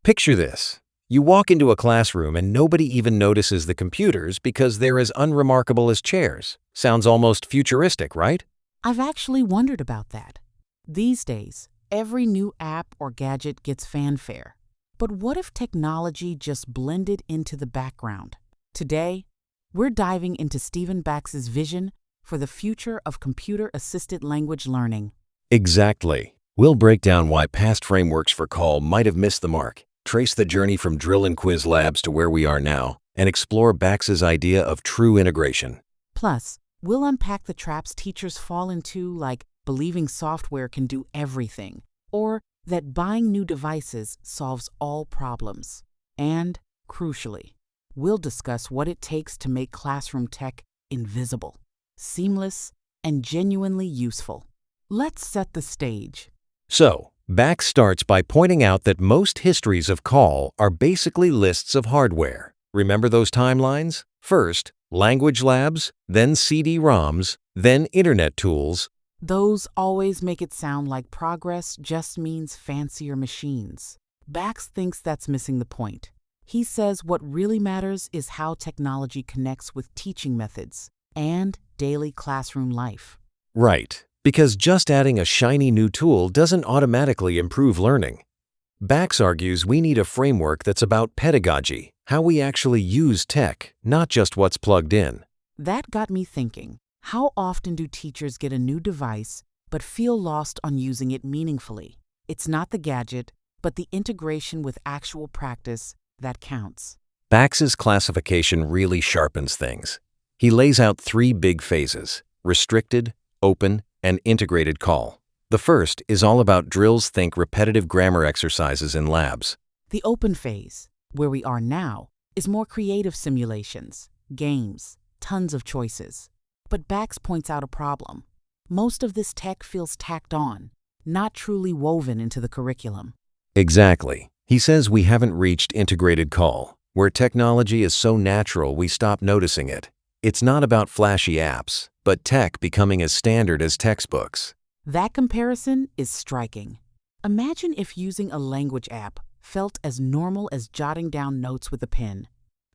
Picture this. You walk into a classroom and nobody even notices the computers because they're as unremarkable as chairs. Sounds almost futuristic, right? I've actually wondered about that. These days, every new app or gadget gets fanfare. But what if technology just blended into the background? Today, we're diving into Stephen Bax's vision for the future of computer-assisted language learning. Exactly. We'll break down why past frameworks for call might have missed the mark, trace the journey from drill and quiz labs to where we are now, and explore Bax's idea of true integration. Plus, we'll unpack the traps teachers fall into, like believing software can do everything, or that buying new devices solves all problems. And, crucially, we'll discuss what it takes to make classroom tech invisible, seamless, and genuinely useful. Let's set the stage. So, Bax starts by pointing out that most histories of call are basically lists of hardware. Remember those timelines? First, language labs, then CD-ROMs, then internet tools. Those always make it sound like progress just means fancier machines. Bax thinks that's missing the point. He says what really matters is how technology connects with teaching methods and daily classroom life. Right, because just adding a shiny new tool doesn't automatically improve learning. Bax argues we need a framework that's about pedagogy, how we actually use tech, not just what's plugged in. That got me thinking. How often do teachers get a new device but feel lost on using it meaningfully? It's not the gadget, but the integration with actual practice that counts. Bax's classification really sharpens things. He lays out 3 big phases: restricted, open, and integrated call. The first is all about drills, think repetitive grammar exercises in labs. The open phase, where we are now, is more creative simulations, games, tons of choices. But Bax points out a problem. Most of this tech feels tacked on, not truly woven into the curriculum. Exactly. He says we haven't reached integrated call, where technology is so natural we stop noticing it. It's not about flashy apps, but tech becoming as standard as textbooks. That comparison is striking. Imagine if using a language app felt as normal as jotting down notes with a pen.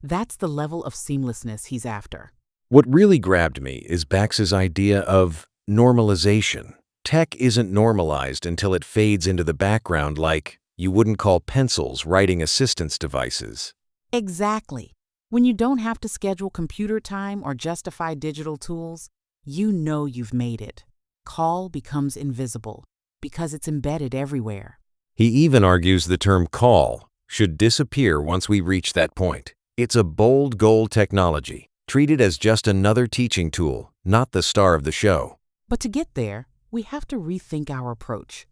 That's the level of seamlessness he's after. What really grabbed me is Bax's idea of normalization. Tech isn't normalized until it fades into the background like you wouldn't call pencils writing assistance devices. Exactly. When you don't have to schedule computer time or justify digital tools, you know you've made it. Call becomes invisible because it's embedded everywhere. He even argues the term call should disappear once we reach that point. It's a bold goal technology, treated as just another teaching tool, not the star of the show. But to get there, we have to rethink our approach.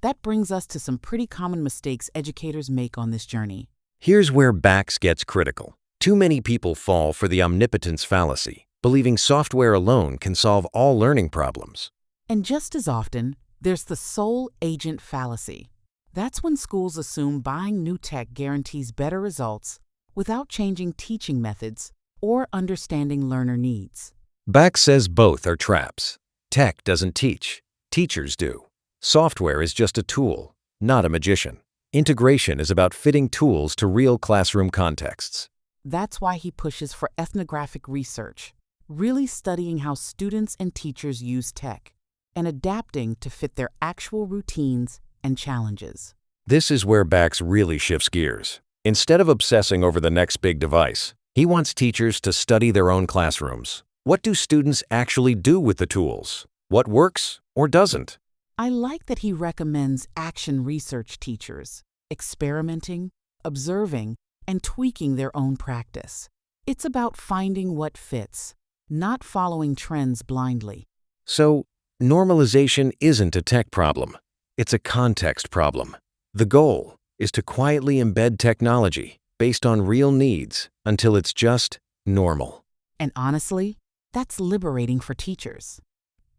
That brings us to some pretty common mistakes educators make on this journey. Here's where Bax gets critical. Too many people fall for the omnipotence fallacy, believing software alone can solve all learning problems. And just as often, there's the sole agent fallacy. That's when schools assume buying new tech guarantees better results without changing teaching methods or understanding learner needs. Bax says both are traps. Tech doesn't teach, teachers do. Software is just a tool, not a magician. Integration is about fitting tools to real classroom contexts. That's why he pushes for ethnographic research, really studying how students and teachers use tech and adapting to fit their actual routines and challenges. This is where Bax really shifts gears. Instead of obsessing over the next big device, he wants teachers to study their own classrooms. What do students actually do with the tools? What works or doesn't? I like that he recommends action research teachers, experimenting, observing, and tweaking their own practice. It's about finding what fits, not following trends blindly. So, normalization isn't a tech problem. It's a context problem. The goal is to quietly embed technology based on real needs until it's just normal. And honestly, that's liberating for teachers.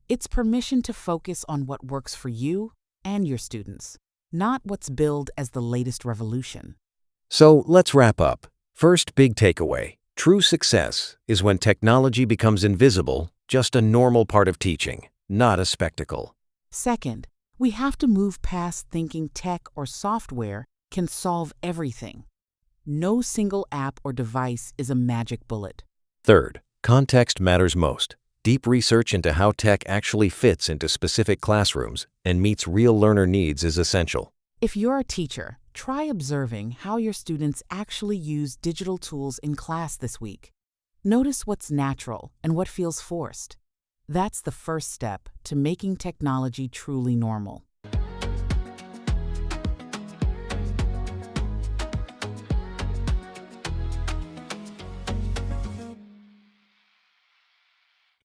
It's permission to focus on what works for you and your students, not what's billed as the latest revolution. So let's wrap up. First big takeaway. True success is when technology becomes invisible, just a normal part of teaching, not a spectacle. Second, we have to move past thinking tech or software can solve everything. No single app or device is a magic bullet. Third, context matters most. Deep research into how tech actually fits into specific classrooms and meets real learner needs is essential. If you're a teacher, try observing how your students actually use digital tools in class this week. Notice what's natural and what feels forced. That's the first step to making technology truly normal.